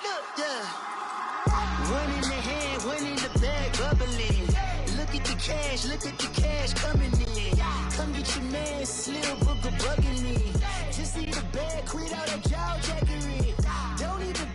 Look, one in the hand, one in the bag, bubbling. Look at the cash coming in. Come get your man, Slim Booker bugging me. Just need a bag, quit all that jaw jackery. Don't even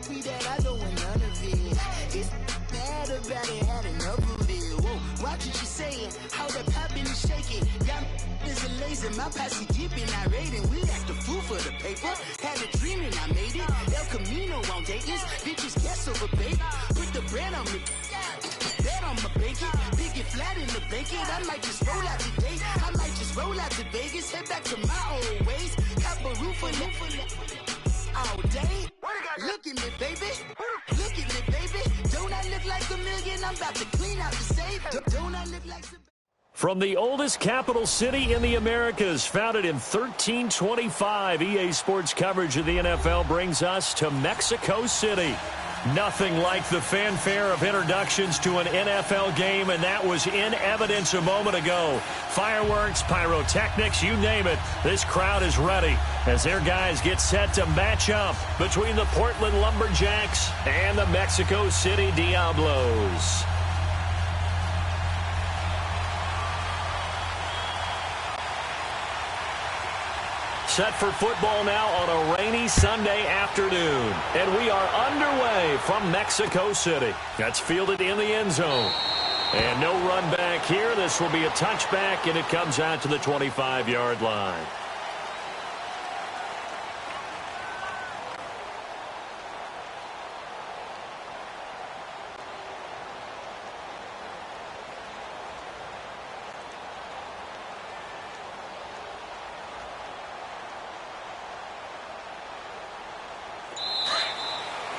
be that, I don't want none of it. It's bad about it, had enough of it. Whoa, watch what you saying, how that poppin' and shaking. Got is a laser, my posse dipping, I raiding. We act the fool for the paper. Had a dream and I made it. El Camino on Dayton's, bitches guess over bait. Put the bread on me, bet on my bacon. Big it flat in the bacon. I might just roll out today. I might just roll out to Vegas. Head back to my old ways. Cop a roof all day. Look at me, baby. Look at me, baby. Don't I look like a million? I'm about to clean out the safe. Don't I look like some... From the oldest capital city in the Americas, founded in 1325, EA Sports coverage of the NFL brings us to Mexico City. Nothing like the fanfare of introductions to an NFL game, and that was in evidence a moment ago. Fireworks, pyrotechnics, you name it. This crowd is ready as their guys get set to match up between the Portland Lumberjacks and the Mexico City Diablos. Set for football now on a rainy Sunday afternoon. And we are underway from Mexico City. That's fielded in the end zone. And no run back here. This will be a touchback, and it comes out to the 25-yard line.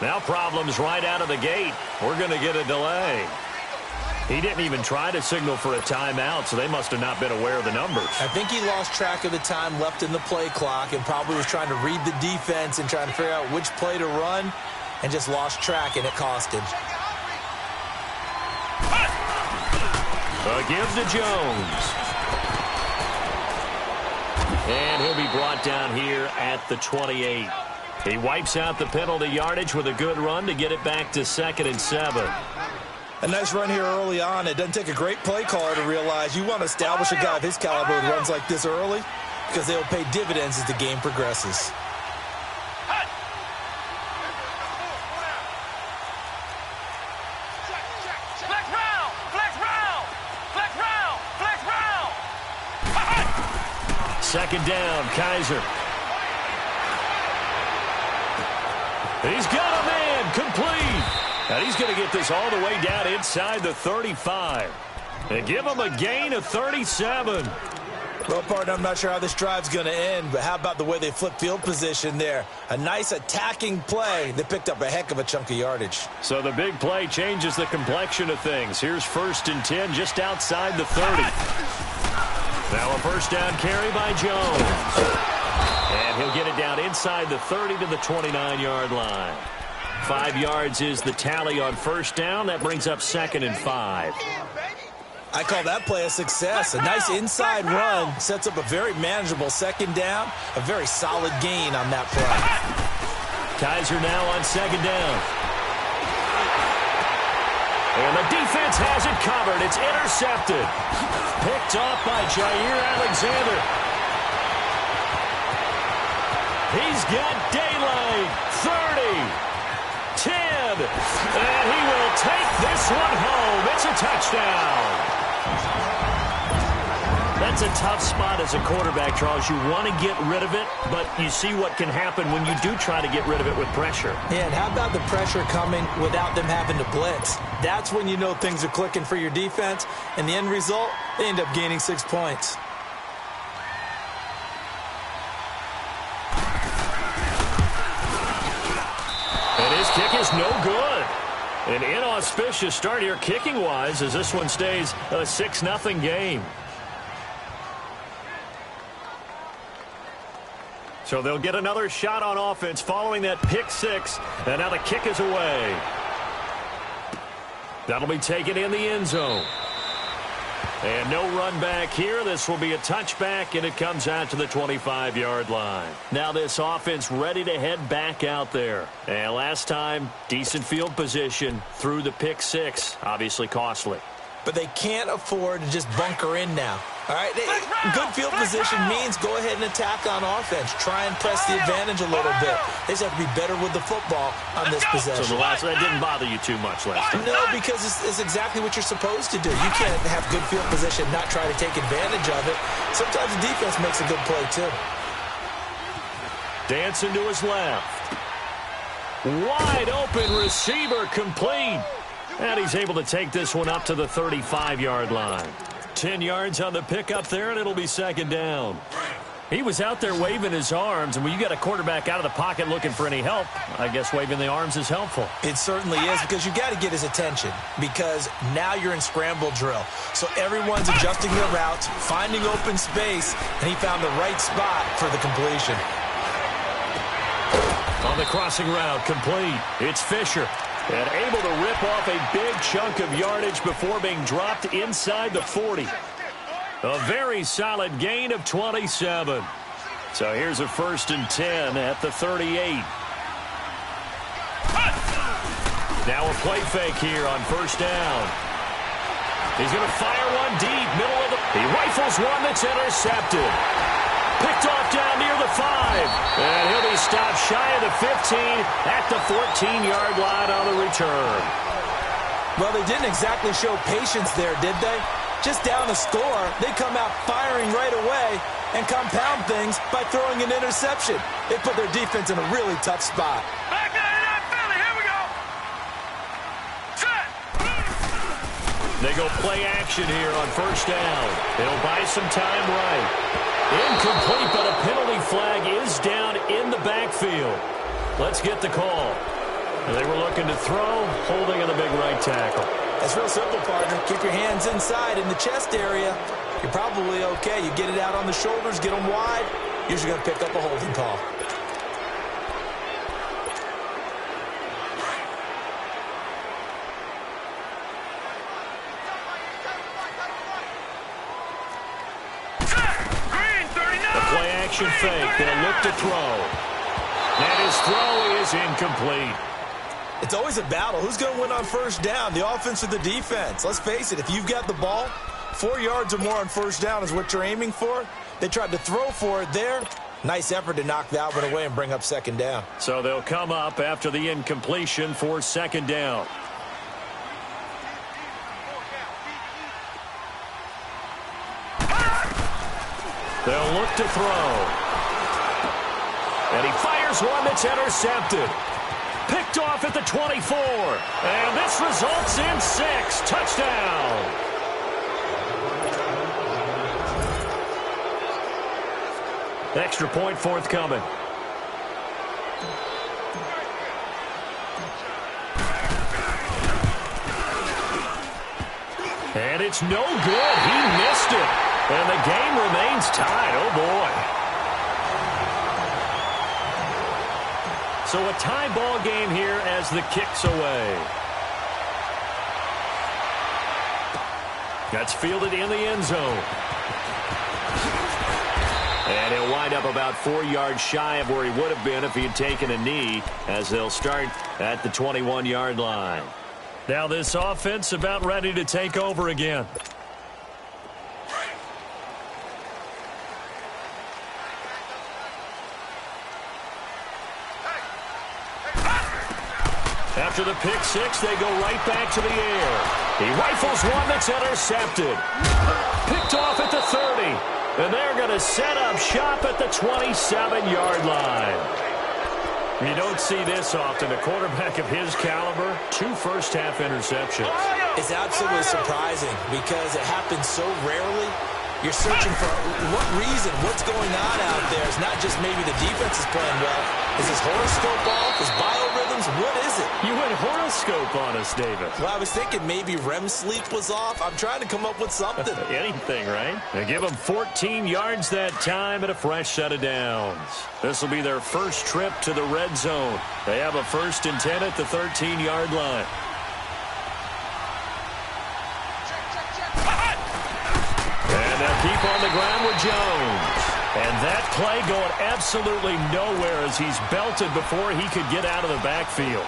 Now problems right out of the gate. We're going to get a delay. He didn't even try to signal for a timeout, so they must have not been aware of the numbers. I think he lost track of the time left in the play clock and probably was trying to read the defense and trying to figure out which play to run and just lost track, and it cost him. A give to Jones. And he'll be brought down here at the 28. He wipes out the penalty yardage with a good run to get it back to 2nd and 7. A nice run here early on. It doesn't take a great play caller to realize you want to establish a guy of his caliber who runs like this early because they'll pay dividends as the game progresses. Second down, Kaiser. He's got a man, complete. And he's going to get this all the way down inside the 35. And give him a gain of 37. Well, partner, I'm not sure how this drive's going to end, but how about the way they flip field position there? A nice attacking play. They picked up a heck of a chunk of yardage. So the big play changes the complexion of things. Here's 1st and 10 just outside the 30. Now a first down carry by Jones. And he'll get it down inside the 30 to the 29-yard line. 5 yards is the tally on first down. That brings up 2nd and 5. I call that play a success. A nice inside run sets up a very manageable second down. A very solid gain on that play. Kaiser now on 2nd down. And the defense has it covered. It's intercepted. Picked off by Jair Alexander. He's got daylight. 30, 10, and he will take this one home. It's a touchdown. That's a tough spot as a quarterback, Charles. You want to get rid of it, but you see what can happen when you do try to get rid of it with pressure. Yeah, and how about the pressure coming without them having to blitz? That's when you know things are clicking for your defense, and the end result, they end up gaining 6 points. And his kick is no good. An inauspicious start here kicking-wise as this one stays a 6-0 game. So they'll get another shot on offense following that pick 6. And now the kick is away. That'll be taken in the end zone. And no run back here. This will be a touchback, and it comes out to the 25-yard line. Now this offense ready to head back out there. And last time, decent field position through the pick six. Obviously costly. But they can't afford to just bunker in now. All right, good field position means go ahead and attack on offense. Try and press the advantage a little bit. They just have to be better with the football on this possession. So that didn't bother you too much last time? No, because it's exactly what you're supposed to do. You can't have good field position, not try to take advantage of it. Sometimes the defense makes a good play, too. Dancing to his left. Wide open receiver complete. And he's able to take this one up to the 35-yard line. 10 yards on the pickup there, and it'll be second down. He was out there waving his arms, and when you got a quarterback out of the pocket looking for any help, I guess waving the arms is helpful. It certainly is, because you got to get his attention, because now you're in scramble drill. So everyone's adjusting their routes, finding open space, and he found the right spot for the completion. On the crossing route, complete. It's Fisher. And able to rip off a big chunk of yardage before being dropped inside the 40. A very solid gain of 27. So here's a 1st and 10 at the 38. Now a play fake here on 1st down. He's going to fire one deep, middle of the... He rifles one that's intercepted. Picked off down near the 5. And he'll be stopped shy of the 15 at the 14-yard line on the return. Well, they didn't exactly show patience there, did they? Just down the score, they come out firing right away and compound things by throwing an interception. They put their defense in a really tough spot. Back in that Philly, here we go. Set. They go play action here on 1st down. They'll buy some time right. Incomplete, but a penalty flag is down in the backfield. Let's get the call. They were looking to throw, holding on the big right tackle. That's real simple, partner. Keep your hands inside in the chest area. You're probably okay. You get it out on the shoulders, get them wide. Usually going to pick up a holding call. Fake. They'll look to throw. And his throw is incomplete. It's always a battle. Who's going to win on 1st down, the offense or the defense? Let's face it, if you've got the ball, 4 yards or more on 1st down is what you're aiming for. They tried to throw for it there. Nice effort to knock that one away and bring up 2nd down. So they'll come up after the incompletion for 2nd down. They'll look to throw. And he fires one that's intercepted. Picked off at the 24. And this results in 6. Touchdown. Extra point forthcoming. And it's no good. He missed it. And the game remains tied. Oh, boy. So a tie ball game here as the kick's away. That's fielded in the end zone. And he'll wind up about 4 yards shy of where he would have been if he had taken a knee, as they'll start at the 21-yard line. Now this offense about ready to take over again. After the pick six, they go right back to the air. He rifles one that's intercepted. Picked off at the 30. And they're going to set up shop at the 27-yard line. You don't see this often. A quarterback of his caliber, 2 first-half interceptions. It's absolutely surprising because it happens so rarely. You're searching for what reason, what's going on out there. It's not just maybe the defense is playing well. Is his horoscope off? His biorhythms? What is it? You went horoscope on us, David. Well, I was thinking maybe REM sleep was off. I'm trying to come up with something. Anything, right? They give him 14 yards that time and a fresh set of downs. This will be their first trip to the red zone. They have a 1st and 10 at the 13-yard line. Jones. And that play going absolutely nowhere as he's belted before he could get out of the backfield.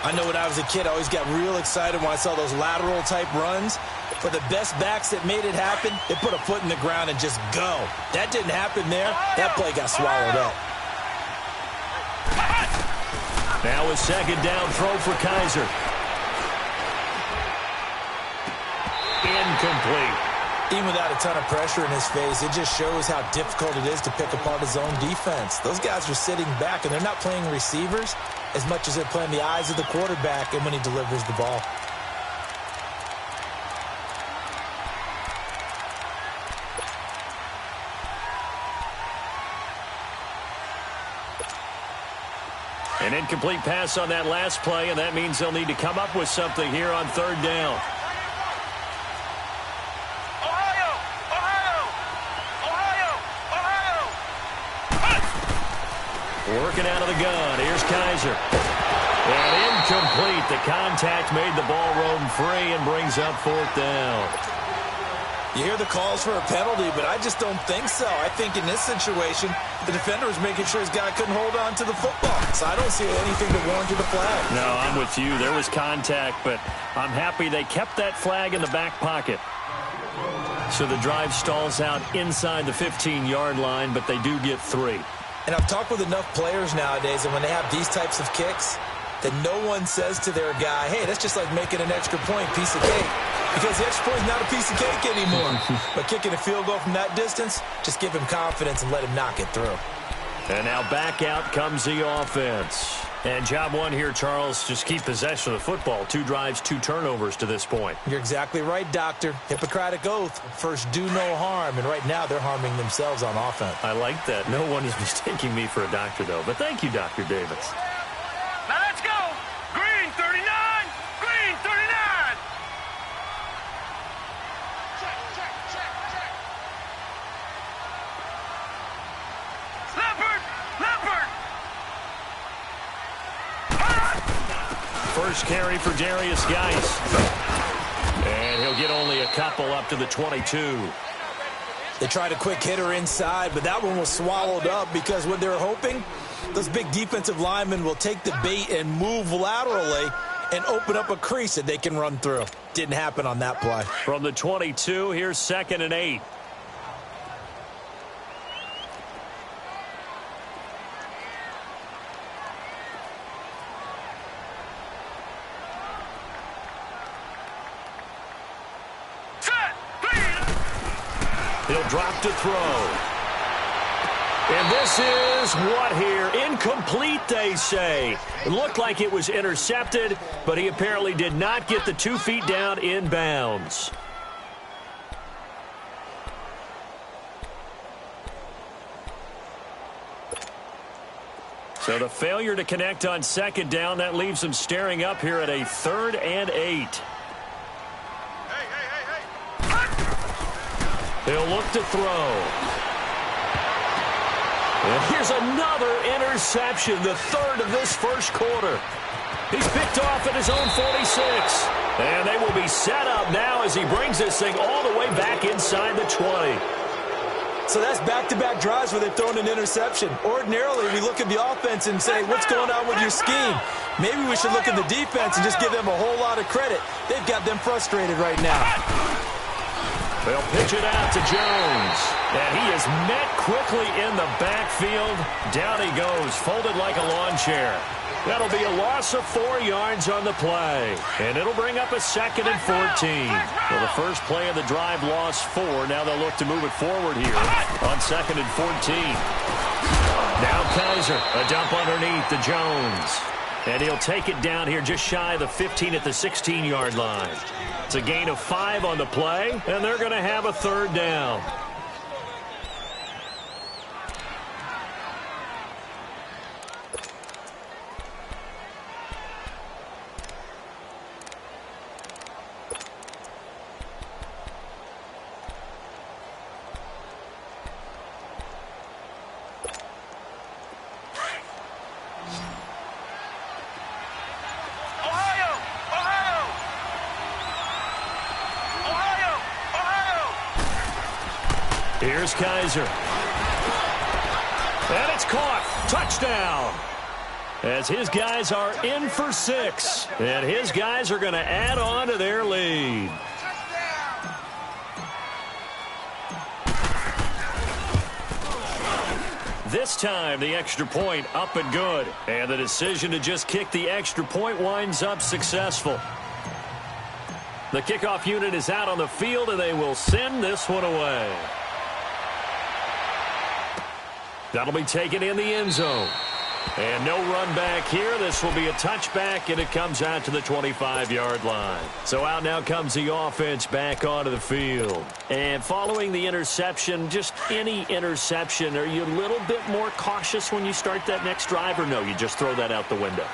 I know when I was a kid, I always got real excited when I saw those lateral-type runs. For the best backs that made it happen, they put a foot in the ground and just go. That didn't happen there. That play got swallowed up. Now a second down throw for Kaiser. Incomplete. Even without a ton of pressure in his face, it just shows how difficult it is to pick apart his own defense. Those guys are sitting back, and they're not playing receivers as much as they're playing the eyes of the quarterback and when he delivers the ball. An incomplete pass on that last play, and that means they'll need to come up with something here on third down. Working out of the gun. Here's Kaiser. And incomplete. The contact made the ball roam free and brings up fourth down. You hear the calls for a penalty, but I just don't think so. I think in this situation, the defender was making sure his guy couldn't hold on to the football. So I don't see anything that warranted a flag. No, I'm with you. There was contact, but I'm happy they kept that flag in the back pocket. So the drive stalls out inside the 15-yard line, but they do get 3. And I've talked with enough players nowadays, and when they have these types of kicks, that no one says to their guy, hey, that's just like making an extra point, piece of cake. Because the extra point is not a piece of cake anymore. But kicking a field goal from that distance, just give him confidence and let him knock it through. And now back out comes the offense. And job one here, Charles, just keep possession of the football. 2 drives, 2 turnovers to this point. You're exactly right, Doctor. Hippocratic oath. First, do no harm. And right now, they're harming themselves on offense. I like that. No one is mistaking me for a doctor, though. But thank you, Dr. Davis. Now let's go. Green 39. Green 39. Check. Leopard. First carry for Darius Geis. And he'll get only a couple up to the 22. They tried a quick hitter inside, but that one was swallowed up because what they're hoping, those big defensive linemen will take the bait and move laterally and open up a crease that they can run through. Didn't happen on that play. From the 22, here's 2nd and 8. He'll drop to throw. And this is what here? Incomplete, they say. It looked like it was intercepted, but he apparently did not get the 2 feet down in bounds. So the failure to connect on 2nd down, that leaves him staring up here at a 3rd and 8. He'll look to throw. And here's another interception, the 3rd of this first quarter. He's picked off at his own 46. And they will be set up now as he brings this thing all the way back inside the 20. So that's back-to-back drives where they've thrown an interception. Ordinarily, we look at the offense and say, what's going on with your scheme? Maybe we should look at the defense and just give them a whole lot of credit. They've got them frustrated right now. They'll pitch it out to Jones. And he is met quickly in the backfield. Down he goes, folded like a lawn chair. That'll be a loss of 4 yards on the play. And it'll bring up a 2nd and 14. Well, the first play of the drive lost 4. Now they'll look to move it forward here on 2nd and 14. Now Kaiser, a dump underneath to Jones. And he'll take it down here just shy of the 15 at the 16-yard line. It's a gain of 5 on the play, and they're going to have a 3rd down. Here's Kaiser. And it's caught. Touchdown. As his guys are in for 6. And his guys are going to add on to their lead. This time, the extra point up and good. And the decision to just kick the extra point winds up successful. The kickoff unit is out on the field, and they will send this one away. That'll be taken in the end zone. And no run back here. This will be a touchback, and it comes out to the 25-yard line. So out now comes the offense back onto the field. And following the interception, just any interception, are you a little bit more cautious when you start that next drive, or no, you just throw that out the window?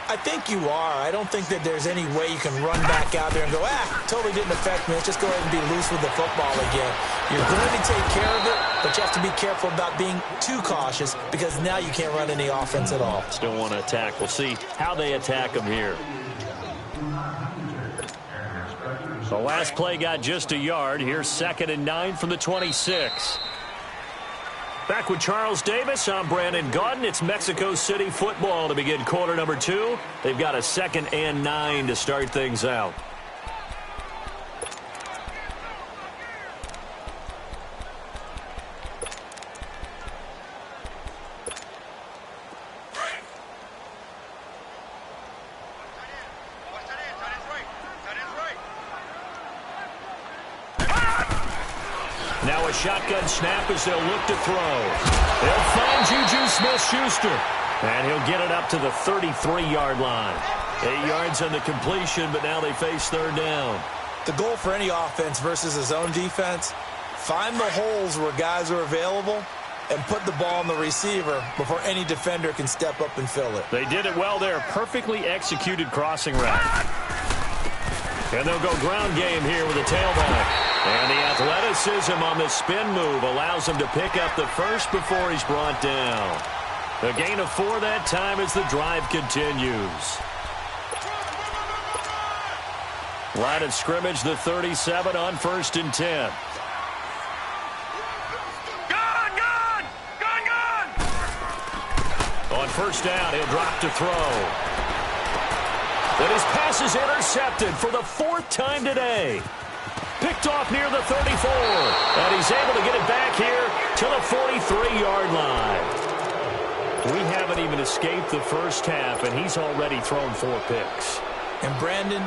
I think you are. I don't think that there's any way you can run back out there and go, totally didn't affect me. Let's just go ahead and be loose with the football again. You're going to take care of it, but you have to be careful about being too cautious because now you can't run any offense at all. Still want to attack. We'll see how they attack them here. The last play got just a yard. Here's 2nd and 9 from the 26. Back with Charles Davis, I'm Brandon Gaudin. It's Mexico City football to begin quarter number 2. They've got a 2nd and 9 to start things out. Now a shotgun snap as they'll look to throw. They'll find Juju Smith-Schuster. And he'll get it up to the 33-yard line. 8 yards on the completion, but now they face 3rd down. The goal for any offense versus a zone defense, find the holes where guys are available and put the ball on the receiver before any defender can step up and fill it. They did it well there. Perfectly executed crossing route. And they'll go ground game here with a tailback. And the athleticism on the spin move allows him to pick up the first before he's brought down. A gain of 4 that time as the drive continues. Line of scrimmage, the 37 on 1st and 10. On 1st down, he'll drop to throw. Then his pass is intercepted for the 4th time today. Picked off near the 34. And he's able to get it back here to the 43-yard line. We haven't even escaped the first half, and he's already thrown 4 picks. And Brandon,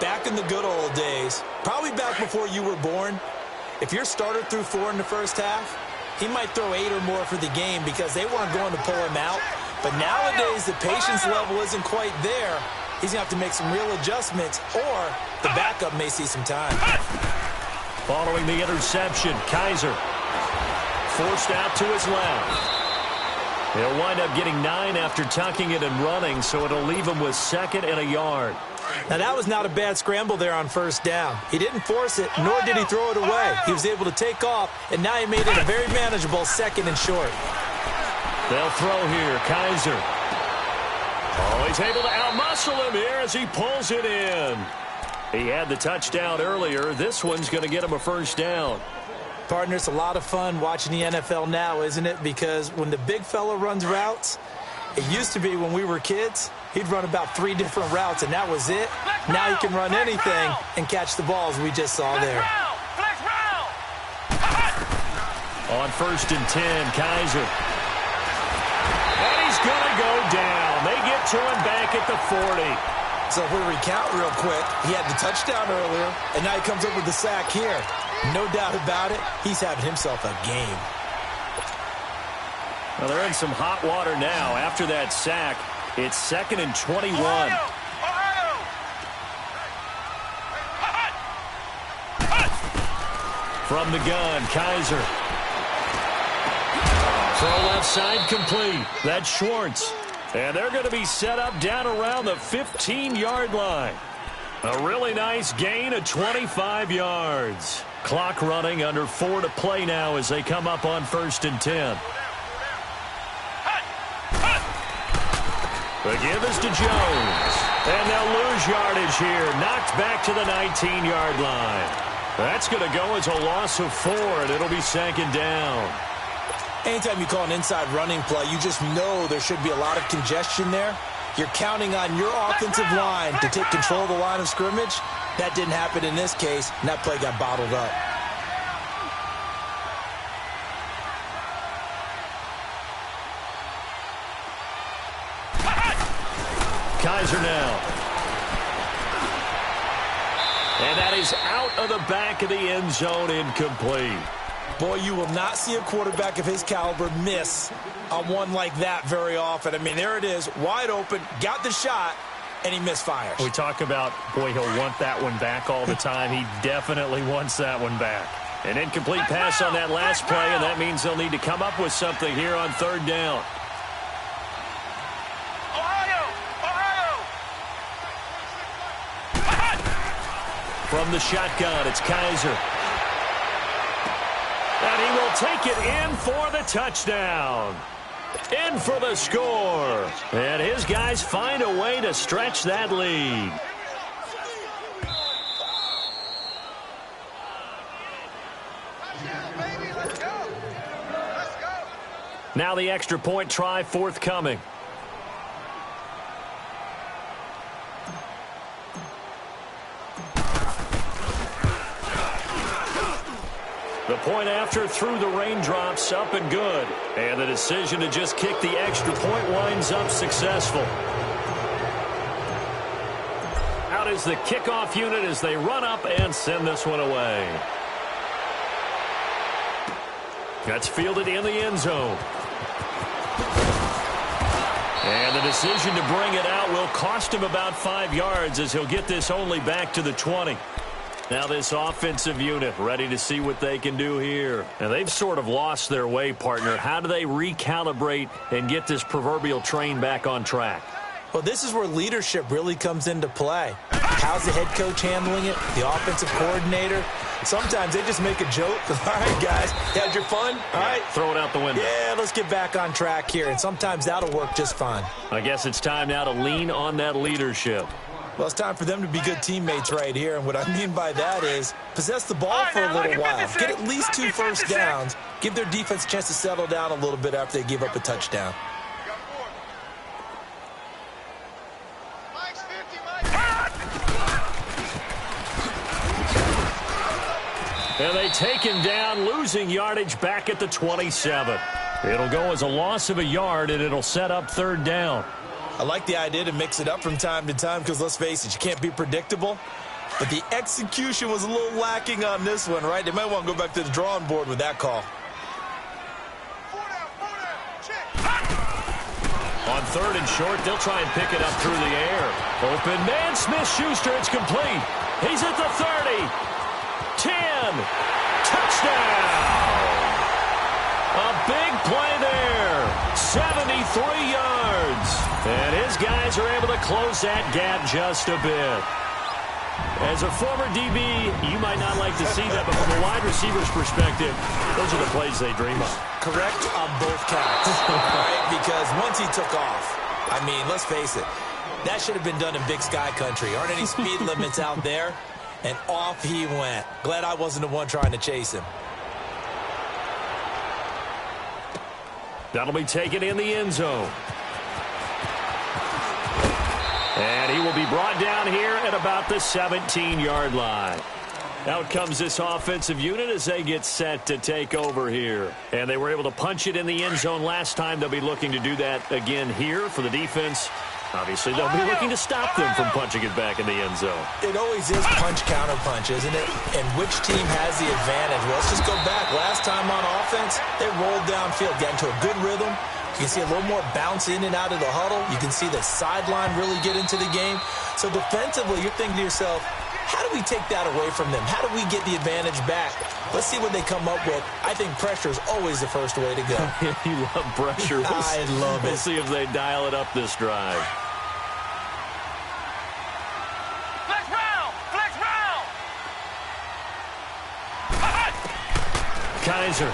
back in the good old days, probably back before you were born, if your starter threw 4 in the first half, he might throw 8 or more for the game because they weren't going to pull him out. But nowadays, the patience level isn't quite there. He's going to have to make some real adjustments, or the backup may see some time. Following the interception, Kaiser forced out to his left. He'll wind up getting 9 after tucking it and running, so it'll leave him with 2nd and a yard. Now, that was not a bad scramble there on 1st down. He didn't force it, nor did he throw it away. He was able to take off, and now he made it a very manageable 2nd and short. They'll throw here, Kaiser. Oh, he's able to outmuscle him here as he pulls it in. He had the touchdown earlier. This one's going to get him a 1st down. Partner, it's a lot of fun watching the NFL now, isn't it? Because when the big fella runs routes, it used to be when we were kids, he'd run about 3 different routes, and that was it. Now he can run anything and catch the balls we just saw there. On 1st and 10, Kaiser. And he's going to go down. They get to him back at the 40. So if we recount real quick, he had the touchdown earlier, and now he comes up with the sack here. No doubt about it, he's having himself a game. Well, they're in some hot water now. After that sack, it's 2nd and 21. From the gun, Kaiser. Throw left side complete. That's Schwartz. And they're going to be set up down around the 15-yard line. A really nice gain of 25 yards. Clock running, under 4 to play now as they come up on 1st and 10. The give is to Jones. And they'll lose yardage here. Knocked back to the 19-yard line. That's going to go as a loss of 4, and it'll be 2nd down. Anytime you call an inside running play, you just know there should be a lot of congestion there. You're counting on your offensive line to take control of the line of scrimmage. That didn't happen in this case, and that play got bottled up. Kaiser now. And that is out of the back of the end zone, incomplete. Boy, you will not see a quarterback of his caliber miss on one like that very often. I mean, there it is, wide open, got the shot, and he misfires. We talk about, boy, he'll want that one back all the time. He definitely wants that one back. An incomplete pass on that last play, and that means they'll need to come up with something here on 3rd down. From the shotgun, it's Kaiser. And he will take it in for the touchdown. In for the score. And his guys find a way to stretch that lead. Now the extra point try forthcoming. The point after through the raindrops, up and good. And the decision to just kick the extra point winds up successful. Out is the kickoff unit as they run up and send this one away. That's fielded in the end zone. And the decision to bring it out will cost him about 5 yards as he'll get this only back to the 20. Now this offensive unit ready to see what they can do here. And they've sort of lost their way, partner. How do they recalibrate and get this proverbial train back on track? Well, this is where leadership really comes into play. How's the head coach handling it? The offensive coordinator? Sometimes they just make a joke. All right, guys, had your fun? All right. Throw it out the window. Yeah, let's get back on track here. And sometimes that'll work just fine. I guess it's time now to lean on that leadership. Well, it's time for them to be good teammates right here. And what I mean by that is possess the ball for a little while. Get at least 2 first downs. Give their defense a chance to settle down a little bit after they give up a touchdown. And they take him down, losing yardage back at the 27. It'll go as a loss of a yard, and it'll set up 3rd down. I like the idea to mix it up from time to time because, let's face it, you can't be predictable. But the execution was a little lacking on this one, right? They might want to go back to the drawing board with that call. On 3rd and short, they'll try and pick it up through the air. Open man, Smith-Schuster, it's complete. He's at the 30. 10. Touchdown. A big play there. 73 yards. And his guys are able to close that gap just a bit. As a former DB, you might not like to see that, but from a wide receiver's perspective, those are the plays they dream of. Correct on both counts. All right, because once he took off, I mean, let's face it, that should have been done in Big Sky Country. Aren't any speed limits out there? And off he went. Glad I wasn't the one trying to chase him. That'll be taken in the end zone. And he will be brought down here at about the 17-yard line. Out comes this offensive unit as they get set to take over here. And they were able to punch it in the end zone last time. They'll be looking to do that again here for the defense. Obviously, they'll be looking to stop them from punching it back in the end zone. It always is punch-counter-punch, isn't it? And which team has the advantage? Well, let's just go back. Last time on offense, they rolled downfield, got into a good rhythm. You can see a little more bounce in and out of the huddle. You can see the sideline really get into the game. So defensively, you're thinking to yourself, how do we take that away from them? How do we get the advantage back? Let's see what they come up with. I think pressure is always the first way to go. You love pressure. I love it. We'll see if they dial it up this drive. Flex round! Flex round! Kaiser.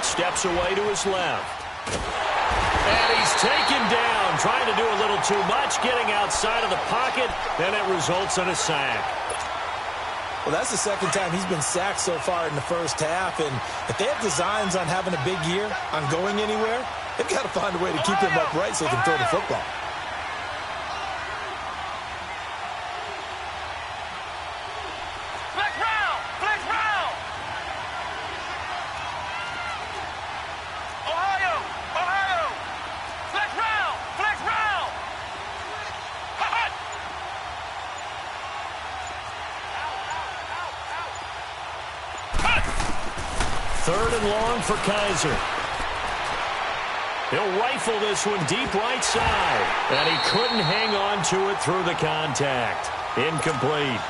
Steps away to his left. And he's taken down, trying to do a little too much, getting outside of the pocket, and it results in a sack. Well, that's the second time he's been sacked so far in the first half, and if they have designs on having a big year, on going anywhere, they've got to find a way to keep him upright so he can throw the football. Flex round! Flex round! Ohio! Ohio! Flex round! Flex round! Hot! Third and long for Kaiser. He'll rifle this one deep right side. And he couldn't hang on to it through the contact. Incomplete.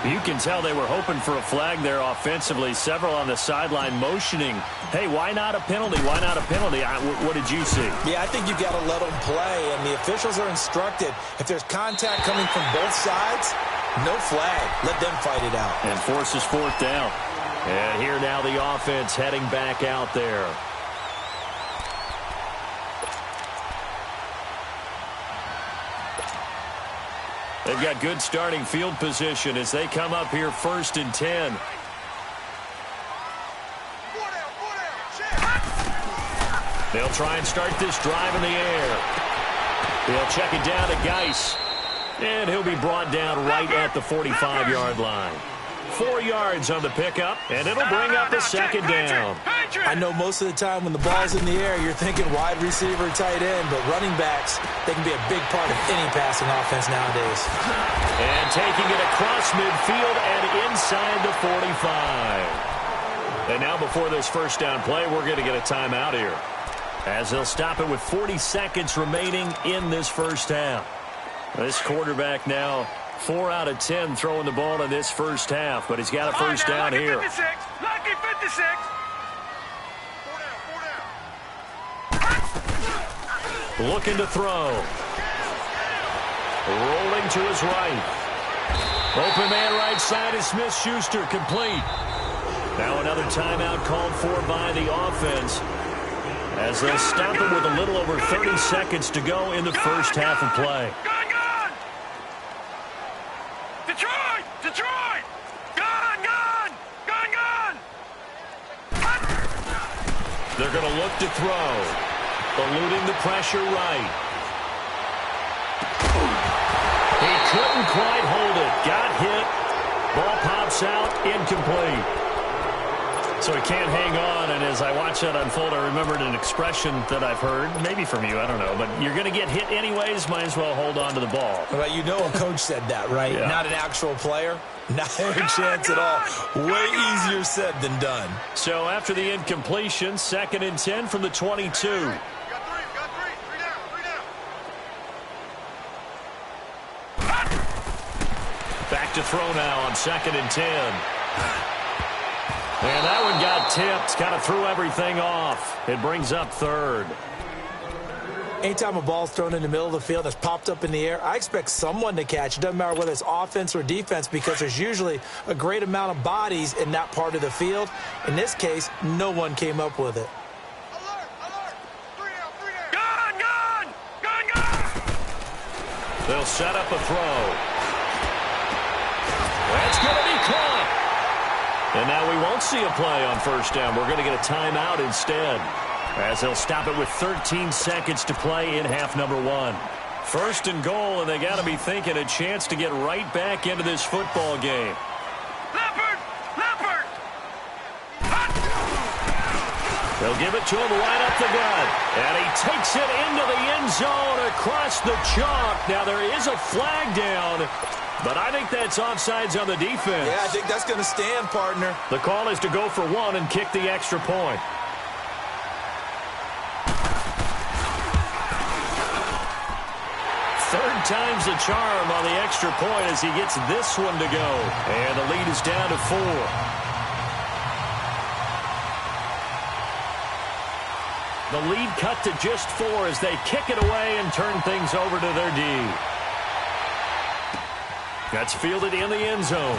You can tell they were hoping for a flag there offensively. Several on the sideline motioning, hey, why not a penalty? Why not a penalty? What did you see? Yeah, I think you've got to let them play, and the officials are instructed, if there's contact coming from both sides, no flag. Let them fight it out. And forces fourth down. And here now the offense heading back out there. They've got good starting field position as they come up here 1st and 10. They'll try and start this drive in the air. They'll check it down to Geis. And he'll be brought down right at the 45-yard line. 4 yards on the pickup, and it'll bring up a second down. I know most of the time when the ball's in the air, you're thinking wide receiver, tight end, but running backs, they can be a big part of any passing offense nowadays. And taking it across midfield and inside the 45. And now before this first down play, we're going to get a timeout here, as they'll stop it with 40 seconds remaining in this first half. This quarterback now 4 out of 10 throwing the ball in this first half, but he's got a first down here. Lucky 56. Looking to throw. Rolling to his right. Open man right side is Smith-Schuster, complete. Now another timeout called for by the offense, as they'll stop it with a little over 30 seconds to go in the first half of play. Detroit! Gone! They're going to look to throw. Eluding the pressure right. He couldn't quite hold it. Got hit. Ball pops out. Incomplete. So he can't hang on, and as I watch that unfold, I remembered an expression that I've heard, maybe from you, I don't know, but you're going to get hit anyways, might as well hold on to the ball. Well, you know a coach said that, right? Yeah. Not an actual player. Not a chance at all. Way easier said than done. So after the incompletion, 2nd and 10 from the 22. Got three down. Back to throw now on 2nd and 10. And that one got tipped. Kind of threw everything off. It brings up 3rd. Anytime a ball's thrown in the middle of the field that's popped up in the air, I expect someone to catch. It doesn't matter whether it's offense or defense, because there's usually a great amount of bodies in that part of the field. In this case, no one came up with it. Alert! 3 down! Gone! They'll set up a throw. That's going to be caught. And now we won't see a play on first down. We're going to get a timeout instead, as they'll stop it with 13 seconds to play in half number 1. 1st and goal, and they got to be thinking a chance to get right back into this football game. Leopard! They'll give it to him right up the gut. And he takes it into the end zone across the chalk. Now there is a flag down, but I think that's offsides on the defense. Yeah, I think that's going to stand, partner. The call is to go for 1 and kick the extra point. Third time's the charm on the extra point as he gets this one to go. And the lead is down to 4. The lead cut to just 4 as they kick it away and turn things over to their D. That's fielded in the end zone.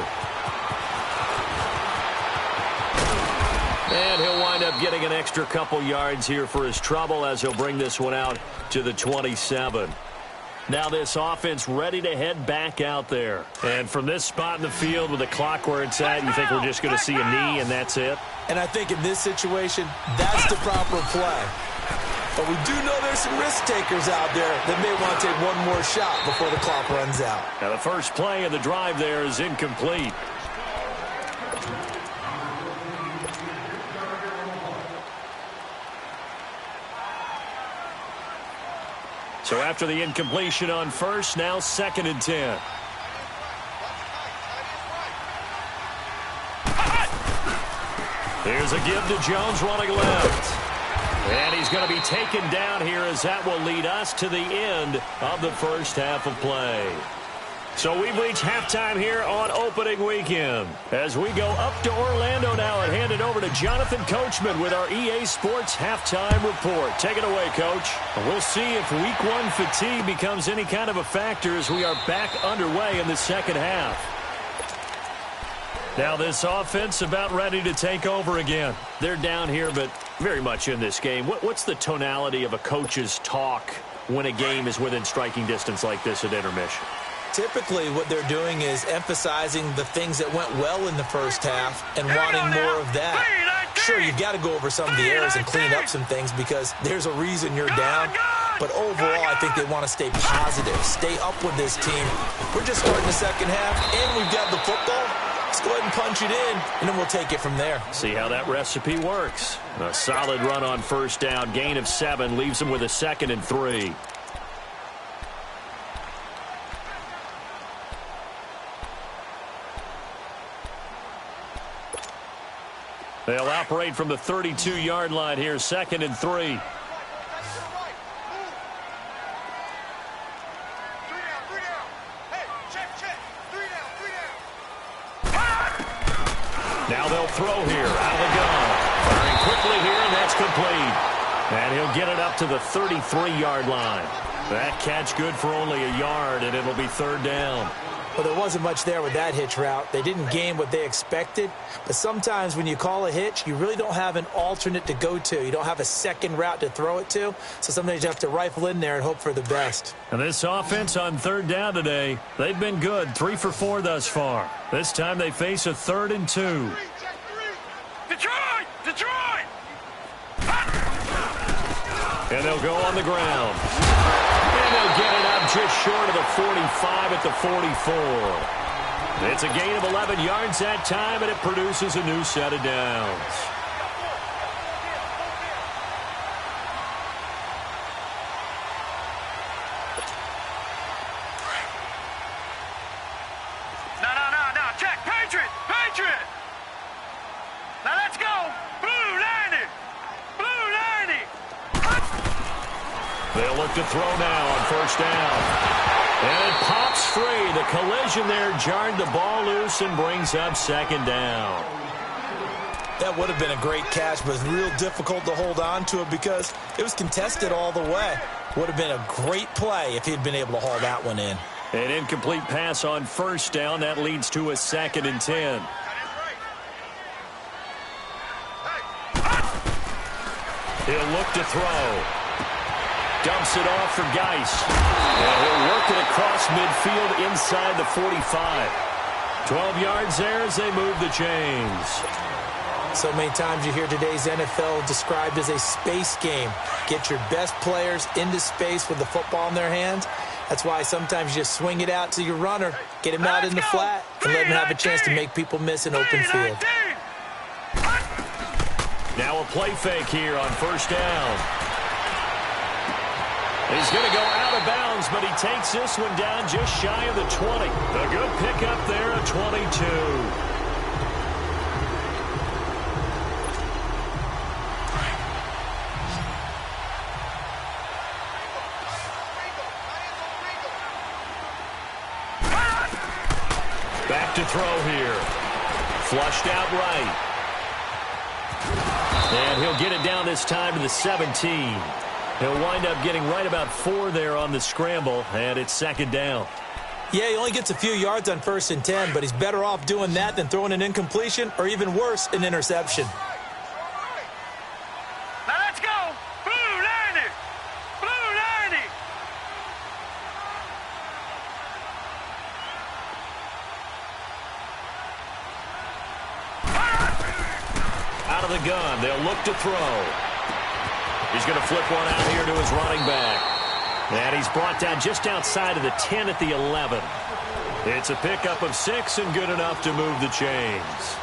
And he'll wind up up getting an extra couple yards here for his trouble as he'll bring this one out to the 27. Now this offense ready to head back out there. And from this spot in the field with the clock where it's at, you think we're just going to see a knee and that's it? And I think in this situation, that's the proper play. But we do know there's some risk takers out there that may want to take one more shot before the clock runs out. Now the first play of the drive there is incomplete. So after the incompletion on first, now 2nd and 10. Here's a give to Jones running left. And he's going to be taken down here as that will lead us to the end of the first half of play. So we've reached halftime here on opening weekend. As we go up to Orlando now and hand it over to Jonathan Coachman with our EA Sports halftime report. Take it away, Coach. We'll see if week 1 fatigue becomes any kind of a factor as we are back underway in the second half. Now this offense about ready to take over again. They're down here, but very much in this game. What's the tonality of a coach's talk when a game is within striking distance like this at intermission? Typically, what they're doing is emphasizing the things that went well in the first half and wanting more of that. Sure, you've got to go over some of the errors and clean up some things because there's a reason you're down. But overall, I think they want to stay positive, stay up with this team. We're just starting the second half, and we've got the football. Let's go ahead and punch it in, and then we'll take it from there. See how that recipe works. A solid run on first down. Gain of 7 leaves them with a 2nd and 3. They'll operate from the 32-yard line here, 2nd and 3. Now they'll throw here, out of the gun. Firing quickly here, and that's complete. And he'll get it up to the 33-yard line. That catch good for only a yard, and it'll be 3rd down. Well, there wasn't much there with that hitch route. They didn't gain what they expected. But sometimes when you call a hitch, you really don't have an alternate to go to. You don't have a second route to throw it to. So sometimes you have to rifle in there and hope for the best. And this offense on 3rd down today, they've been good. 3 for 4 thus far. This time they face a 3rd and 2. Detroit! Detroit! And they'll go on the ground. And they'll get it up just short of the 45 at the 44. It's a gain of 11 yards that time, and it produces a new set of downs. No. Check. Patriot! Patriot! Now let's go! Blue 90! Blue 90! They'll look to throw now on first down. And it pops free. The collision there jarred the ball loose and brings up 2nd down. That would have been a great catch, but it's real difficult to hold on to it because it was contested all the way. Would have been a great play if he'd been able to haul that one in. An incomplete pass on first down. That leads to a 2nd and 10. He'll look to throw. Dumps it off for Geis. And he'll work it across midfield inside the 45. 12 yards there as they move the chains. So many times you hear today's NFL described as a space game. Get your best players into space with the football in their hands. That's why sometimes you just swing it out to your runner, get him out in the flat, and let him have a chance to make people miss an open field. Now a play fake here on first down. He's going to go out of bounds, but he takes this one down just shy of the 20. A good pickup there at 22. Back to throw here. Flushed out right. And he'll get it down this time to the 17. He'll wind up getting right about 4 there on the scramble, and it's 2nd down. Yeah, he only gets a few yards on 1st and 10, but he's better off doing that than throwing an incompletion or even worse, an interception. Out of the gun. They'll look to throw. He's going to flip one out here to his running back. And he's brought down just outside of the 10 at the 11. It's a pickup of 6 and good enough to move the chains.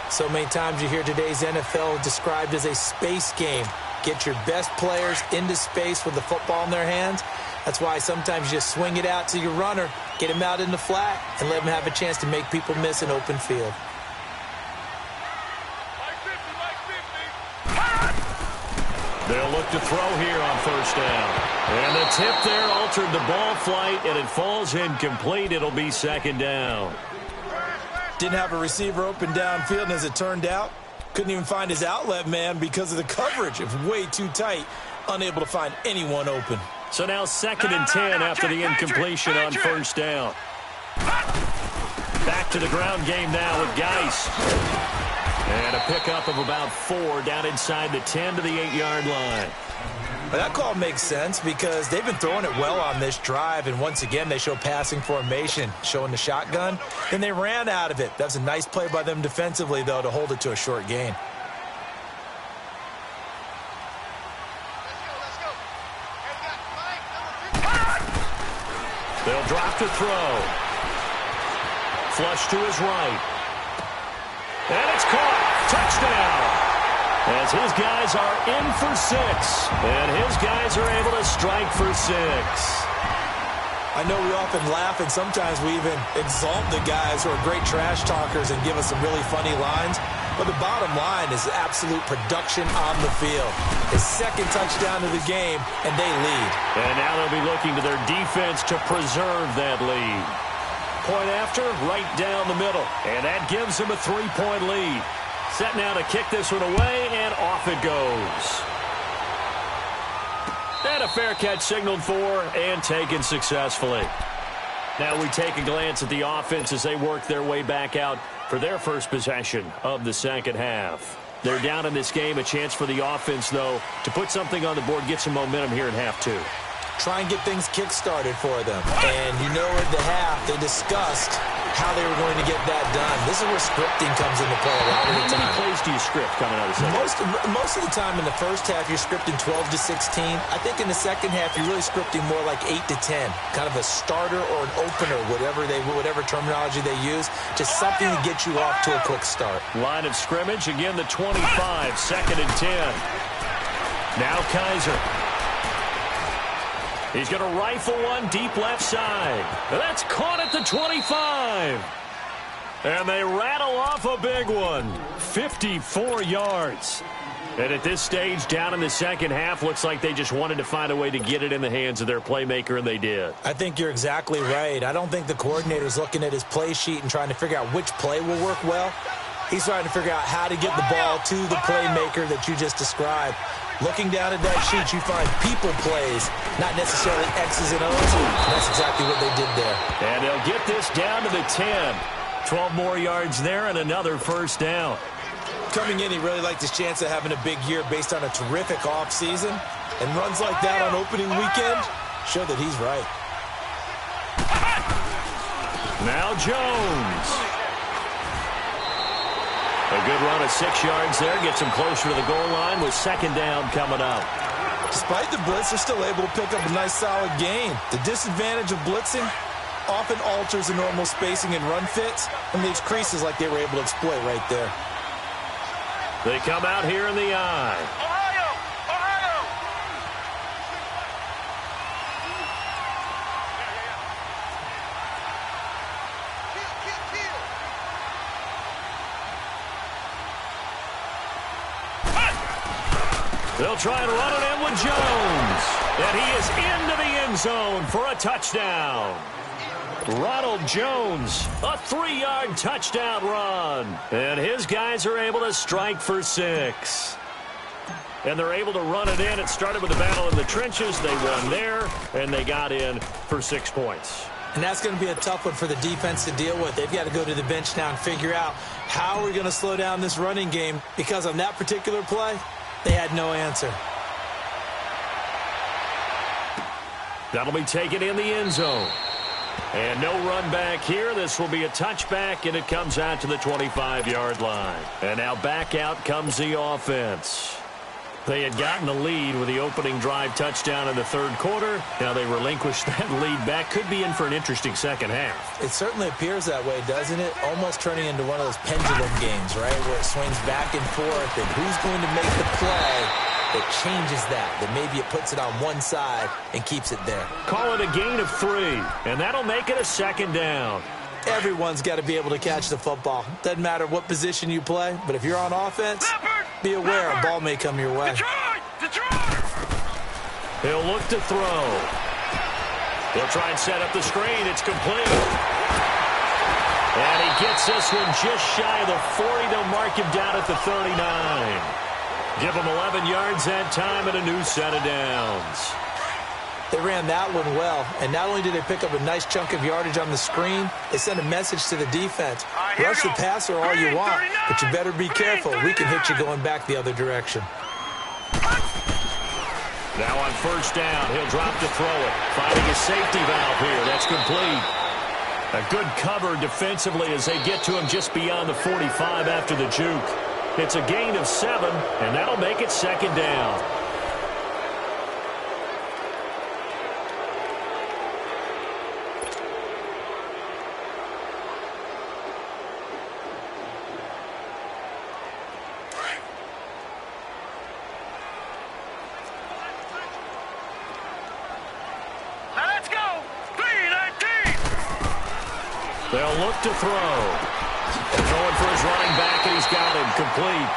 So many times you hear today's NFL described as a space game. Get your best players into space with the football in their hands. That's why sometimes you just swing it out to your runner, get him out in the flat, and let him have a chance to make people miss an open field. They'll look to throw here on first down. And the tip there altered the ball flight, and it falls incomplete. It'll be second down. Didn't have a receiver open downfield, and as it turned out, couldn't even find his outlet man because of the coverage. It was way too tight, unable to find anyone open. So now 2nd and 10 after the incompletion on first down. Back to the ground game now with Geist. And a pickup of about 4 down inside the 10 to the 8-yard line. Well, that call makes sense because they've been throwing it well on this drive, and once again they show passing formation, showing the shotgun. Then they ran out of it. That's a nice play by them defensively, though, to hold it to a short gain. They'll drop to throw. Flush to his right. And it's caught. Touchdown. As his guys are in for 6. And his guys are able to strike for 6. I know we often laugh, and sometimes we even exalt the guys who are great trash talkers and give us some really funny lines. But the bottom line is absolute production on the field. His 2nd touchdown of the game, and they lead. And now they'll be looking to their defense to preserve that lead. Point after, right down the middle. And that gives him a 3-point lead. Set now to kick this one away, and off it goes. And a fair catch signaled for and taken successfully. Now we take a glance at the offense as they work their way back out for their first possession of the second half. They're down in this game. A chance for the offense, though, to put something on the board, get some momentum here in half 2. Try and get things kick-started for them. And you know at the half, they discussed how they were going to get that done. This is where scripting comes into play a lot of the time. How many plays do you script coming out of the second? Most of the time in the first half, you're scripting 12 to 16. I think in the second half, you're really scripting more like 8 to 10. Kind of a starter or an opener, whatever terminology they use. Just something to get you off to a quick start. Line of scrimmage, again the 25, 2nd and 10. Now Kaiser. He's going to rifle one deep left side. That's caught at the 25. And they rattle off a big one. 54 yards. And at this stage, down in the second half, looks like they just wanted to find a way to get it in the hands of their playmaker, and they did. I think you're exactly right. I don't think the coordinator's looking at his play sheet and trying to figure out which play will work well. He's trying to figure out how to get the ball to the playmaker that you just described. Looking down at that sheet, you find people plays, not necessarily X's and O's. And that's exactly what they did there. And they'll get this down to the 10. 12 more yards there and another first down. Coming in, he really liked his chance of having a big year based on a terrific offseason. And runs like that on opening weekend show that he's right. Now Jones. A good run of 6 yards there. Gets him closer to the goal line with second down coming up. Despite the blitz, they're still able to pick up a nice solid gain. The disadvantage of blitzing often alters the normal spacing and run fits and leaves creases like they were able to exploit right there. They come out here in the eye. Ohio! Ohio! They'll try and run it in with Jones. And he is into the end zone for a touchdown. Ronald Jones, a 3-yard touchdown run. And his guys are able to strike for 6. And they're able to run it in. It started with a battle in the trenches. They won there, and they got in for 6 points. And that's going to be a tough one for the defense to deal with. They've got to go to the bench now and figure out how we're going to slow down this running game, because on that particular play, they had no answer. That'll be taken in the end zone. And no run back here. This will be a touchback, and it comes out to the 25-yard line. And now back out comes the offense. They had gotten the lead with the opening drive touchdown in the third quarter. Now they relinquished that lead back. Could be in for an interesting second half. It certainly appears that way, doesn't it? Almost turning into one of those pendulum games, right, where it swings back and forth, and who's going to make the play that changes that maybe it puts it on one side and keeps it there. Call it a gain of 3, and that'll make it a second down. Everyone's got to be able to catch the football. Doesn't matter what position you play, but if you're on offense, be aware a ball may come your way. He'll look to throw. He'll try and set up the screen. It's complete. And he gets this one just shy of the 40. They'll mark him down at the 39. Give him 11 yards that time and a new set of downs. They ran that one well, and not only did they pick up a nice chunk of yardage on the screen, they sent a message to the defense. Rush the passer all you want, but you better be careful. We can hit you going back the other direction. Now on first down, he'll drop to throw it. Finding a safety valve here. That's complete. A good cover defensively as they get to him just beyond the 45 after the juke. It's a gain of 7, and that'll make it second down. Let's go. 3-19. They'll look to throw. Throwing for his running back, and he's got him complete.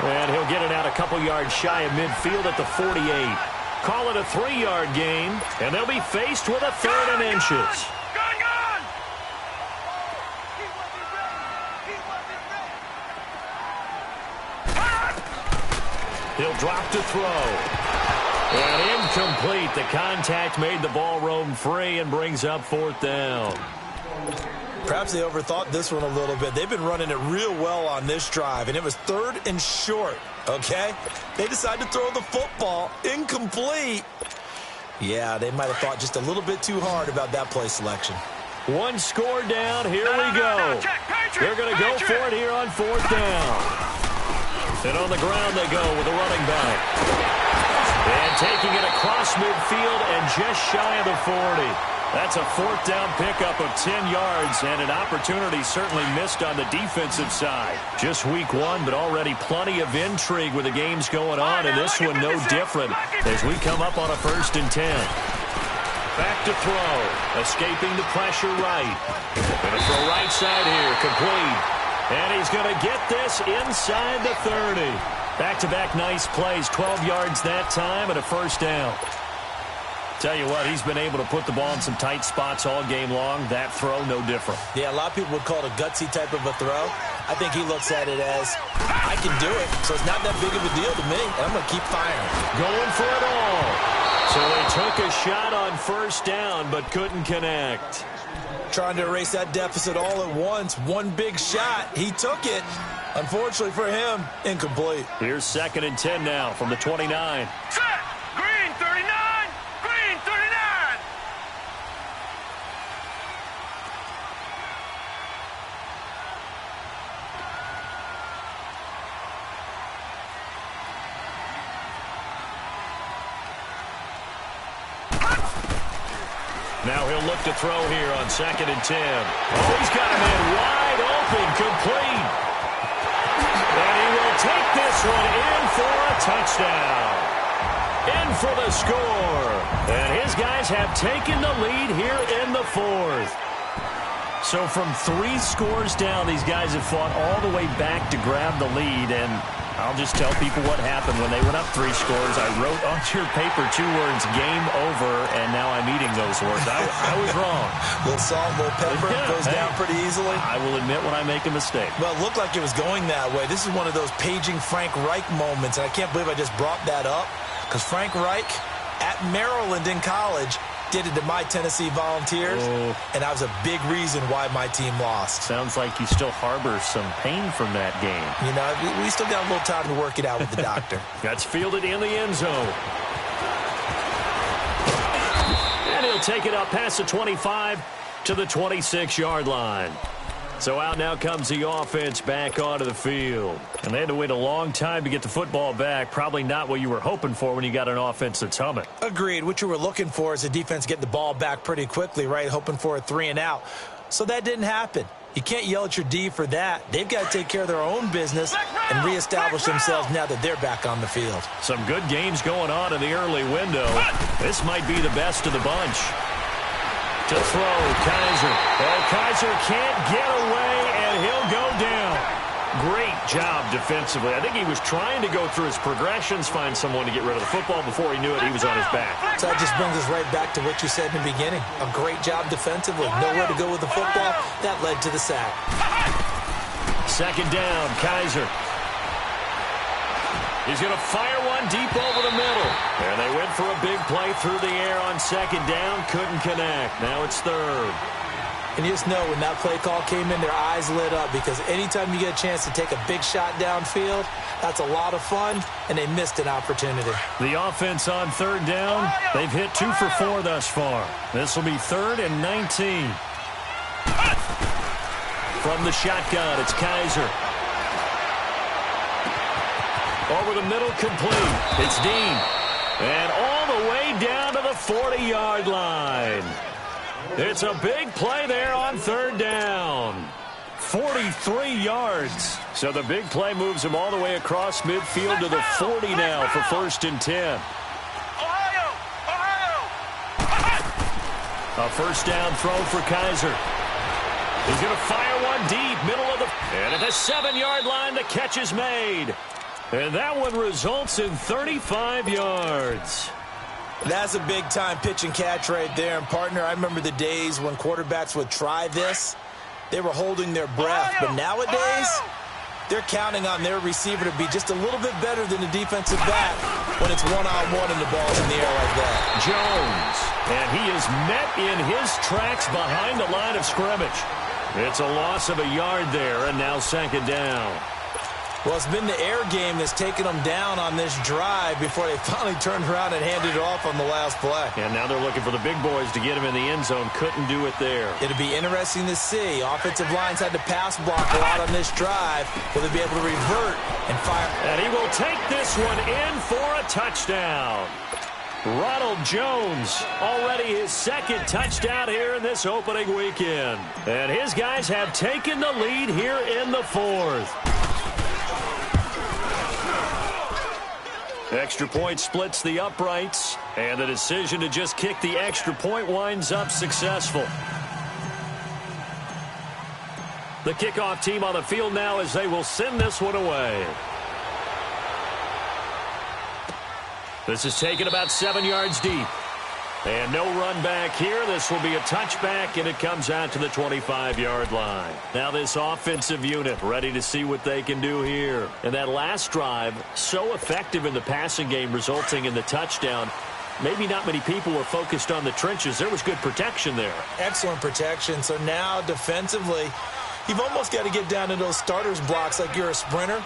And he'll get it out a couple yards shy of midfield at the 48. Call it a 3-yard gain, and they'll be faced with a third and inches. Gone. He'll drop to throw. And incomplete. The contact made the ball roam free and brings up fourth down. Perhaps they overthought this one a little bit. They've been running it real well on this drive, and it was 3rd and short, okay? They decided to throw the football incomplete. Yeah, they might have thought just a little bit too hard about that play selection. One score down. Here we go. They're going to go for it here on fourth down. And on the ground they go with the running back. And taking it across midfield and just shy of the 40. That's a fourth down pickup of 10 yards, and an opportunity certainly missed on the defensive side. Just week 1, but already plenty of intrigue with the games going on, and this one no different as we come up on a 1st and 10. Back to throw, escaping the pressure right. Going to throw right side here, complete. And he's going to get this inside the 30. Back-to-back nice plays, 12 yards that time, and a first down. Tell you what, he's been able to put the ball in some tight spots all game long. That throw, no different. Yeah, a lot of people would call it a gutsy type of a throw. I think he looks at it as, I can do it, so it's not that big of a deal to me, and I'm going to keep firing. Going for it all. So they took a shot on first down, but couldn't connect. Trying to erase that deficit all at once. One big shot. He took it. Unfortunately for him, incomplete. Here's 2nd and 10 now from the 29. Set. Green 39. Green 39. Now he'll look to throw here on 2nd and 10. Oh, he's got a man wide open, complete. And he will take this one in for a touchdown. In for the score. And his guys have taken the lead here in the 4th. So from 3 scores down, these guys have fought all the way back to grab the lead, and I'll just tell people what happened when they went up 3 scores. I wrote onto your paper 2 words, game over, and now I'm eating those words. I was wrong. A little salt, a little pepper, goes down pretty easily. I will admit when I make a mistake. Well, it looked like it was going that way. This is one of those paging Frank Reich moments, and I can't believe I just brought that up, because Frank Reich at Maryland in college did it to my Tennessee Volunteers, and that was a big reason why my team lost. Sounds like you still harbor some pain from that game. You know, we still got a little time to work it out with the doctor. That's fielded in the end zone. And he'll take it up past the 25 to the 26-yard line. So out now comes the offense back onto the field. And they had to wait a long time to get the football back. Probably not what you were hoping for when you got an offense that's humming. Agreed. What you were looking for is the defense get the ball back pretty quickly, right? Hoping for a 3-and-out. So that didn't happen. You can't yell at your D for that. They've got to take care of their own business and reestablish themselves now that they're back on the field. Some good games going on in the early window. This might be the best of the bunch. To throw, Kaiser. Well, Kaiser can't get away, and he'll go down. Great job defensively. I think he was trying to go through his progressions, find someone to get rid of the football. Before he knew it, he was on his back. So that just brings us right back to what you said in the beginning. A great job defensively. Nowhere to go with the football. That led to the sack. Second down, Kaiser. He's going to fire one deep over the middle. And they went for a big play through the air on second down. Couldn't connect. Now it's third. And you just know when that play call came in, their eyes lit up because anytime you get a chance to take a big shot downfield, that's a lot of fun, and they missed an opportunity. The offense on third down, they've hit 2 for 4 thus far. This will be 3rd and 19. From the shotgun, it's Kaiser. Over the middle, complete. It's Dean. And all the way down to the 40-yard line. It's a big play there on third down. 43 yards. So the big play moves him all the way across midfield to the 40 now for 1st and 10. A first down throw for Kaiser. He's going to fire one deep, middle of the... And at the 7-yard line, the catch is made. And that one results in 35 yards. That's a big-time pitch and catch right there. And, partner, I remember the days when quarterbacks would try this. They were holding their breath. But nowadays, they're counting on their receiver to be just a little bit better than the defensive back when it's one-on-one and the ball's in the air like that. Jones. And he is met in his tracks behind the line of scrimmage. It's a loss of a yard there, and now second down. Well, it's been the air game that's taken them down on this drive before they finally turned around and handed it off on the last play. And now they're looking for the big boys to get him in the end zone. Couldn't do it there. It'll be interesting to see. Offensive lines had to pass block a lot on this drive. Will they be able to revert and fire? And he will take this one in for a touchdown. Ronald Jones, already his second touchdown here in this opening weekend. And his guys have taken the lead here in the 4th. Extra point splits the uprights, and the decision to just kick the extra point winds up successful. The kickoff team on the field now as they will send this one away. This is taken about 7 yards deep. And no run back here. This will be a touchback, and it comes out to the 25-yard line. Now this offensive unit ready to see what they can do here. And that last drive, so effective in the passing game, resulting in the touchdown. Maybe not many people were focused on the trenches. There was good protection there. Excellent protection. So now defensively, you've almost got to get down to those starters blocks like you're a sprinter.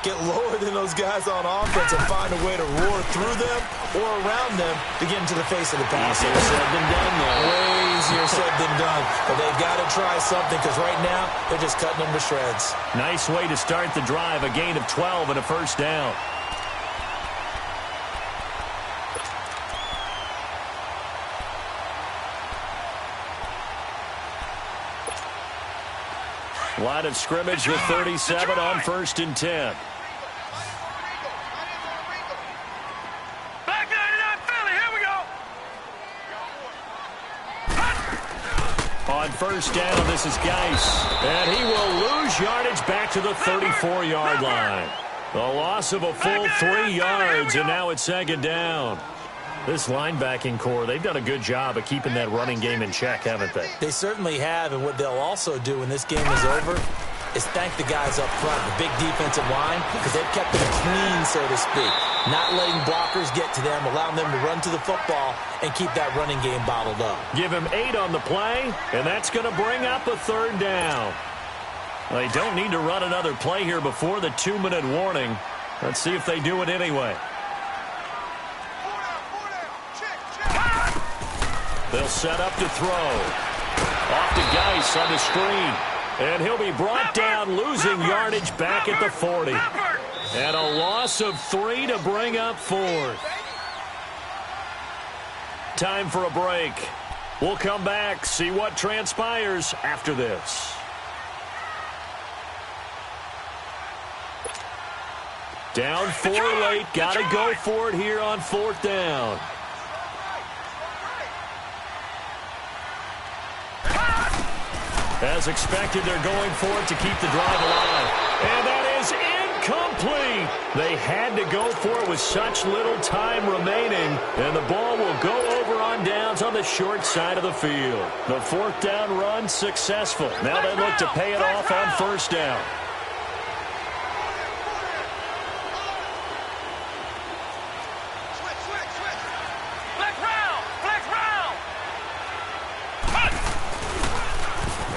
Get lower than those guys on offense and find a way to roar through them or around them to get into the face of the pass. Easier said than done, though. Way easier said than done. But they've got to try something because right now they're just cutting them to shreds. Nice way to start the drive. A gain of 12 and a first down. Line of scrimmage with 37 on 1st and 10. Back 99 Philly, here we go. On first down, this is Geis. And he will lose yardage back to the 34-yard line. A loss of a full 3 yards, and now it's second down. This linebacking core, they've done a good job of keeping that running game in check, haven't they? They certainly have, and what they'll also do when this game is over is thank the guys up front, the big defensive line, because they've kept them clean, so to speak. Not letting blockers get to them, allowing them to run to the football and keep that running game bottled up. Give him 8 on the play, and that's going to bring up a third down. Well, they don't need to run another play here before the 2-minute warning. Let's see if they do it anyway. They'll set up to throw. Off to Geis on the screen. And he'll be brought down, losing yardage back at the 40. And a loss of 3 to bring up 4th. Time for a break. We'll come back, see what transpires after this. Down 4 late. Got to go for it here on 4th down. As expected, they're going for it to keep the drive alive. And that is incomplete. They had to go for it with such little time remaining. And the ball will go over on downs on the short side of the field. The 4th down run successful. Now they look to pay it off on 1st down.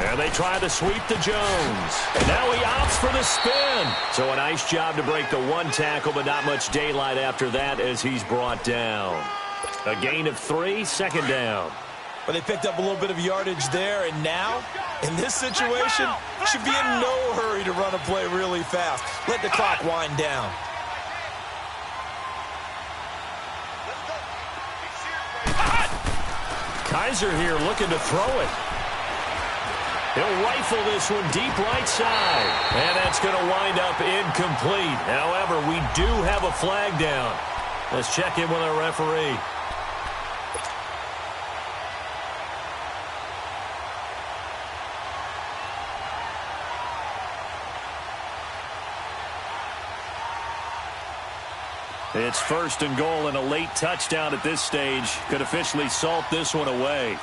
And they try to sweep to Jones. And now he opts for the spin. So a nice job to break the 1 tackle, but not much daylight after that as he's brought down. A gain of 3, 2nd down. But they picked up a little bit of yardage there, and now, in this situation, should be in no hurry to run a play really fast. Let the clock wind down. Kaiser here looking to throw it. He'll rifle this one deep right side. And that's going to wind up incomplete. However, we do have a flag down. Let's check in with our referee. It's 1st and goal, and a late touchdown at this stage could officially salt this one away.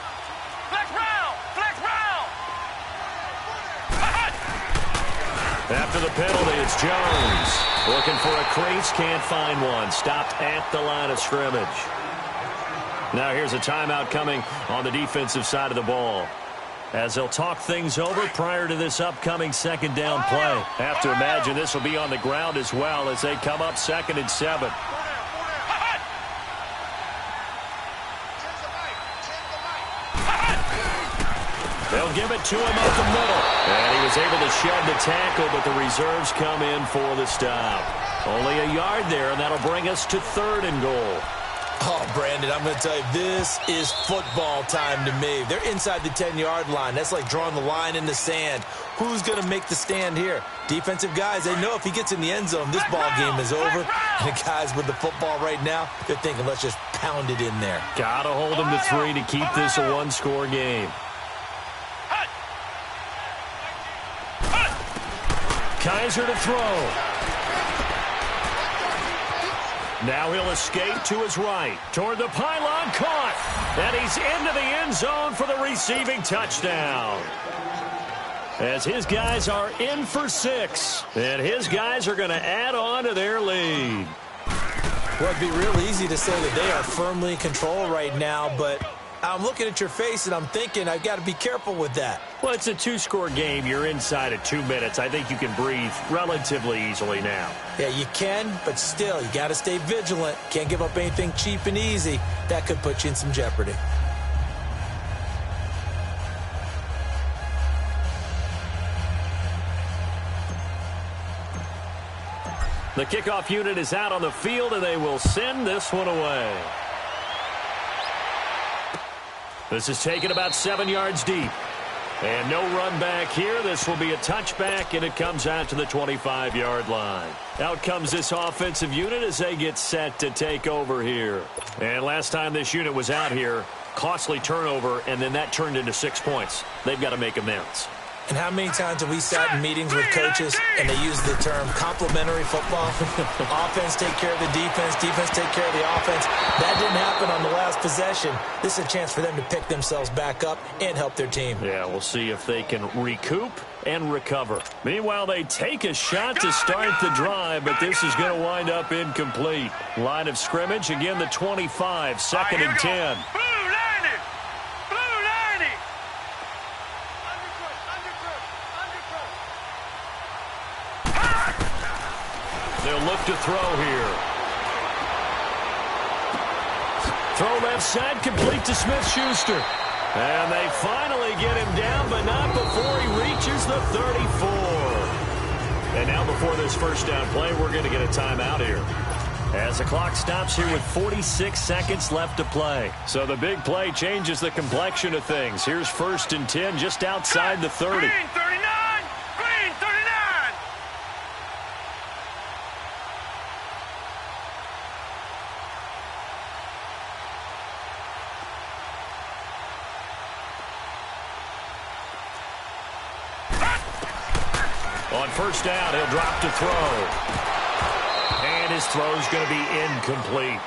After the penalty, it's Jones. Looking for a crease, can't find one. Stopped at the line of scrimmage. Now here's a timeout coming on the defensive side of the ball, as they'll talk things over prior to this upcoming 2nd down play. Have to imagine this will be on the ground as well as they come up 2nd and 7. They'll give it to him up the middle. And he was able to shed the tackle, but the reserves come in for the stop. Only a yard there, and that'll bring us to 3rd and goal. Oh, Brandon, I'm going to tell you, this is football time to me. They're inside the 10-yard line. That's like drawing the line in the sand. Who's going to make the stand here? Defensive guys, they know if he gets in the end zone, this ball game is over. And the guys with the football right now, they're thinking, let's just pound it in there. Got to hold him to 3 to keep this a one-score game. Kaiser to throw. Now he'll escape to his right. Toward the pylon, caught. And he's into the end zone for the receiving touchdown. As his guys are in for 6. And his guys are going to add on to their lead. Well, it'd be real easy to say that they are firmly in control right now, but I'm looking at your face and I'm thinking I've got to be careful with that. Well, it's a 2-score game. You're inside of 2 minutes. I think you can breathe relatively easily now. Yeah, you can, but still, you got to stay vigilant. Can't give up anything cheap and easy. That could put you in some jeopardy. The kickoff unit is out on the field, and they will send this one away. This is taken about 7 yards deep. And no run back here. This will be a touchback, and it comes out to the 25-yard line. Out comes this offensive unit as they get set to take over here. And last time this unit was out here, costly turnover, and then that turned into 6 points. They've got to make amends. And how many times have we sat in meetings with coaches and they use the term complementary football? Offense take care of the defense, defense take care of the offense. That didn't happen on the last possession. This is a chance for them to pick themselves back up and help their team. Yeah, we'll see if they can recoup and recover. Meanwhile, they take a shot to start the drive, but this is going to wind up incomplete. Line of scrimmage, again the 25, 2nd and 10. They'll look to throw here. Throw left side, complete to Smith-Schuster. And they finally get him down, but not before he reaches the 34. And now before this first down play, we're going to get a timeout here, as the clock stops here with 46 seconds left to play. So the big play changes the complexion of things. Here's 1st and 10 just outside the 30. Green 39! Green 39! On 1st down, he'll drop to throw. And his throw's going to be incomplete.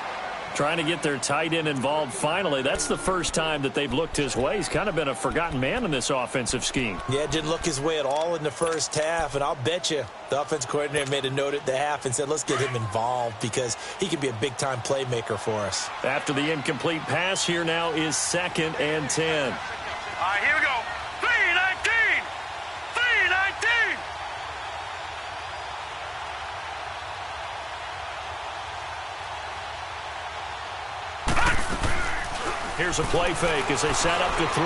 Trying to get their tight end involved finally. That's the first time that they've looked his way. He's kind of been a forgotten man in this offensive scheme. Yeah, didn't look his way at all in the first half, and I'll bet you the offense coordinator made a note at the half and said, let's get him involved because he could be a big-time playmaker for us. After the incomplete pass, here now is 2nd and 10. All right, here we go. 3-19! 3-19! Here's a play fake as they set up to throw.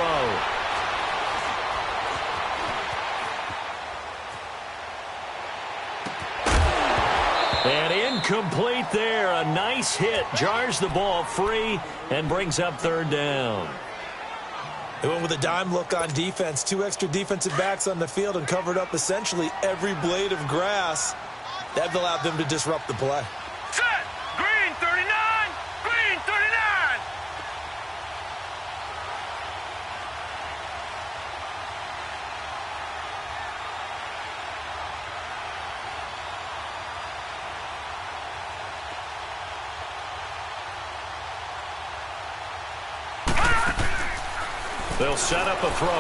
And incomplete there. A nice hit. Jars the ball free and brings up 3rd down. They went with a dime look on defense. 2 extra defensive backs on the field and covered up essentially every blade of grass. That allowed them to disrupt the play. Set! Green 39! Green 39! They'll set up a throw.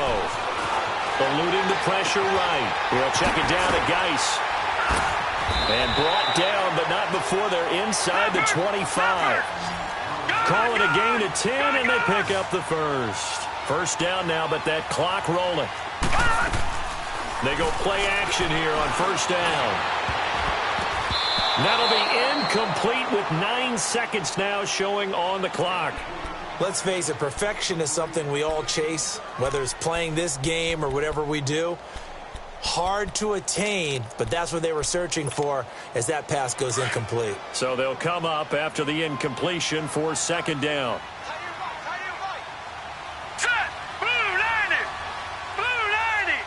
Eluding the pressure right. He'll check it down to Geis. And brought down, but not before they're inside the 25. Call it a gain of 10, and they pick up the first. 1st down now, but that clock rolling. They go play action here on 1st down. That'll be incomplete with 9 seconds now showing on the clock. Let's face it, perfection is something we all chase, whether it's playing this game or whatever we do. Hard to attain, but that's what they were searching for as that pass goes incomplete. So they'll come up after the incompletion for 2nd down. Set! Blue 90! Blue 90!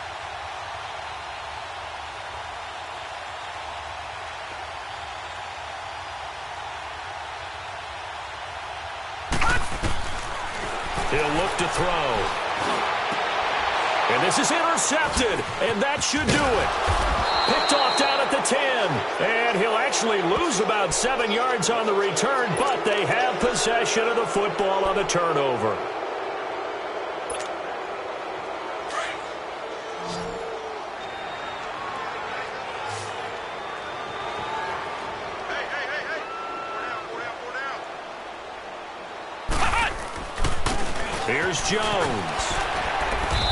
He'll look to throw. And this is intercepted, and that should do it. Picked off down at the 10. And he'll actually lose about 7 yards on the return, but they have possession of the football on the turnover. Here's Jones.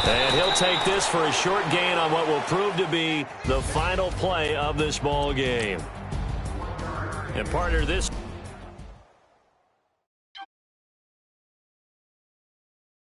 And he'll take this for a short gain on what will prove to be the final play of this ball game. And partner, this